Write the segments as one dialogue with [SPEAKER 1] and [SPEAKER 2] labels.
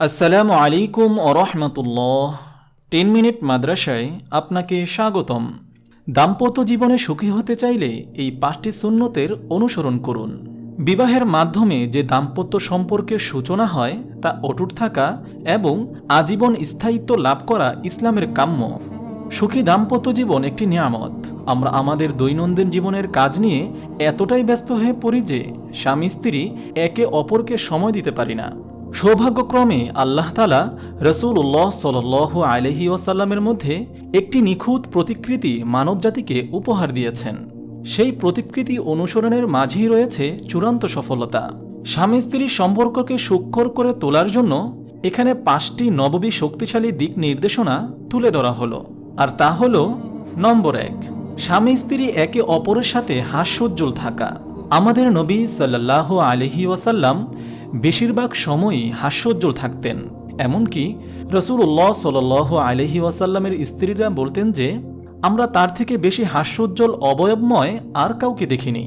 [SPEAKER 1] আসসালামু আলাইকুম ও রহমতুল্লাহ। 10 মিনিট মাদ্রাসায় আপনাকে স্বাগতম। দাম্পত্য জীবনে সুখী হতে চাইলে এই 5টি সুন্নতের অনুসরণ করুন। বিবাহের মাধ্যমে যে দাম্পত্য সম্পর্কের সূচনা হয় তা অটুট থাকা এবং আজীবন স্থায়িত্ব লাভ করা ইসলামের কাম্য। সুখী দাম্পত্য জীবন একটি নিয়ামত। আমরা আমাদের দৈনন্দিন জীবনের কাজ নিয়ে এতটাই ব্যস্ত হয়ে পড়ি যে স্বামী স্ত্রী একে অপরকে সময় দিতে পারি না। সৌভাগ্যক্রমে আল্লাহ তাআলা রাসূলুল্লাহ সাল্লাল্লাহু আলাইহি ওয়াসাল্লামের মধ্যে একটি নিখুঁত প্রতিকৃতি মানবজাতিকে উপহার দিয়েছেন। সেই প্রতিকৃতি অনুসরণের মাঝেই রয়েছে চূড়ান্ত সফলতা। স্বামী স্ত্রীর সম্পর্ককে সুখকর করে তোলার জন্য এখানে 5টি নববী শক্তিশালী দিক নির্দেশনা তুলে ধরা হলো। আর তা হলো, নম্বর 1, স্বামী স্ত্রী একে অপরের সাথে হাস্যোজ্জ্বল থাকা। আমাদের নবী সাল্লাল্লাহু আলাইহি ওয়াসাল্লাম বেশিরভাগ সময়ই হাস্যোজ্জ্বল থাকতেন। এমনকি রাসূলুল্লাহ সাল্লাল্লাহু আলাইহি ওয়াসাল্লামের স্ত্রীরা বলতেন যে আমরা তার থেকে বেশি হাস্যোজ্জ্বল অবয়বময় আর কাউকে দেখিনি।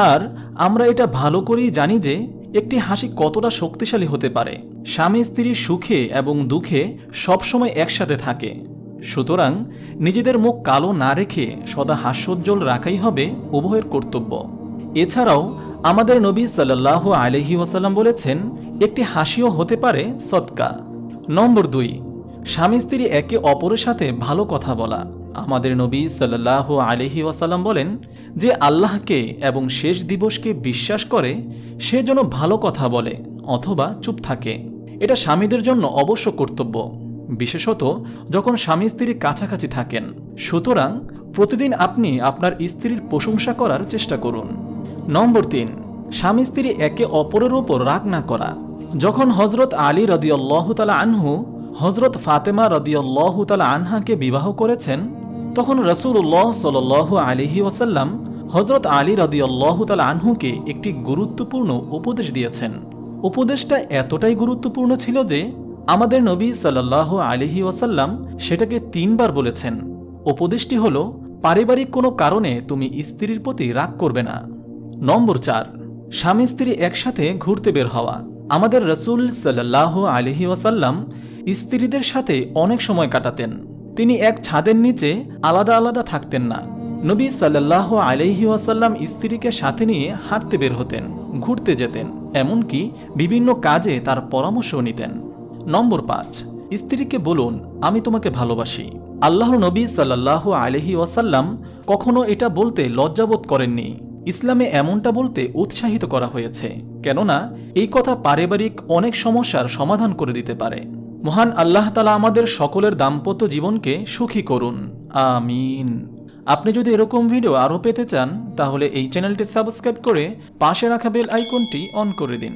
[SPEAKER 1] আর আমরা এটা ভালো করেই জানি যে একটি হাসি কতটা শক্তিশালী হতে পারে। স্বামী স্ত্রী সুখে এবং দুঃখে সবসময় একসাথে থাকে। সুতরাং নিজেদের মুখ কালো না রেখে সদা হাস্যোজ্জ্বল রাখাই হবে উভয়ের কর্তব্য। এছাড়াও আমাদের নবী সাল্লাল্লাহু আলাইহি ওয়াসাল্লাম বলেছেন, একটি হাসিও হতে পারে সদকা। নম্বর 2, স্বামী স্ত্রী একে অপরের সাথে ভালো কথা বলা। আমাদের নবী সাল্লাল্লাহু আলাইহি ওয়াসাল্লাম বলেন যে আল্লাহকে এবং শেষ দিবসকে বিশ্বাস করে সে যেন ভালো কথা বলে অথবা চুপ থাকে। এটা স্বামীদের জন্য অবশ্য কর্তব্য, বিশেষত যখন স্বামী স্ত্রী কাছাকাছি থাকেন। সুতরাং প্রতিদিন আপনি আপনার স্ত্রীর প্রশংসা করার চেষ্টা করুন। নম্বর 3, স্বামী স্ত্রী একে অপরের উপর রাগ না করা। যখন হযরত আলী রাদিয়াল্লাহু তাআলা আনহু হযরত ফাতেমা রাদিয়াল্লাহু তাআলা আনহাকে বিবাহ করেছেন, তখন রাসূলুল্লাহ সাল্লাল্লাহু আলাইহি ওয়াসাল্লাম হযরত আলী রাদিয়াল্লাহু তাআলা আনহুকে একটি গুরুত্বপূর্ণ উপদেশ দিয়েছেন। উপদেশটা এতটাই গুরুত্বপূর্ণ ছিল যে আমাদের নবী সাল্লাল্লাহু আলাইহি ওয়াসাল্লাম সেটাকে 3 বার বলেছেন। উপদেশটি হলো, পারিবারিক কোনো কারণে তুমি স্ত্রীর প্রতি রাগ করবে না। নম্বর 4, স্বামী স্ত্রী একসাথে ঘুরতে বের হওয়া। আমাদের রাসূল সাল্লাল্লাহু আলাইহি ওয়াসাল্লাম স্ত্রীদের সাথে অনেক সময় কাটাতেন। তিনি এক ছাদের নিচে আলাদা আলাদা থাকতেন না। নবী সাল্লাল্লাহু আলাইহি ওয়াসাল্লাম স্ত্রীকে সাথে নিয়ে হাঁটতে বের হতেন, ঘুরতে যেতেন, এমনকি বিভিন্ন কাজে তার পরামর্শ নিতেন। নম্বর 5, স্ত্রীকে বলুন, আমি তোমাকে ভালোবাসি। আল্লাহর নবী সাল্লাল্লাহু আলাইহি ওয়াসাল্লাম কখনো এটা বলতে লজ্জাবোধ করেননি। ইসলামে এমনটা বলতে উৎসাহিত করা হয়েছে, কেননা এই কথা পারিবারিক অনেক সমস্যার সমাধান করে দিতে পারে। মহান আল্লাহ তাআলা আমাদের সকলের দাম্পত্য জীবনকে সুখী করুন, আমিন। আপনি যদি এরকম ভিডিও আরও পেতে চান তাহলে এই চ্যানেলটি সাবস্ক্রাইব করে পাশে রাখা বেল আইকনটি অন করে দিন।